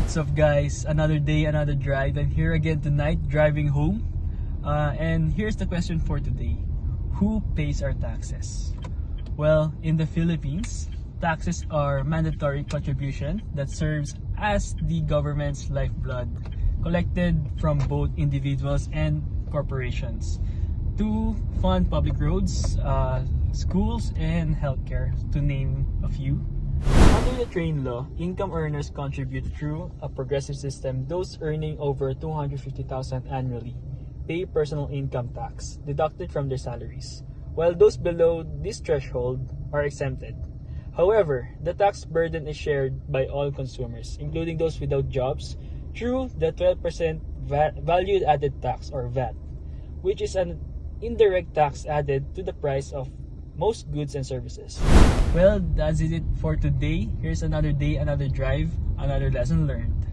What's up guys? Another day, another drive. I'm here again tonight driving home. And here's the question for today. Who pays our taxes? Well, in the Philippines, taxes are mandatory contribution that serves as the government's lifeblood, collected from both individuals and corporations to fund public roads, schools, and healthcare, to name a few. Under the train law, income earners contribute through a progressive system. Those earning over 250,000 annually pay personal income tax deducted from their salaries, while those below this threshold are exempted. However, the tax burden is shared by all consumers, including those without jobs, through the 12% value added tax, or VAT, which is an indirect tax added to the price of most goods and services. Well, that's it for today. Here's another day, another drive, another lesson learned.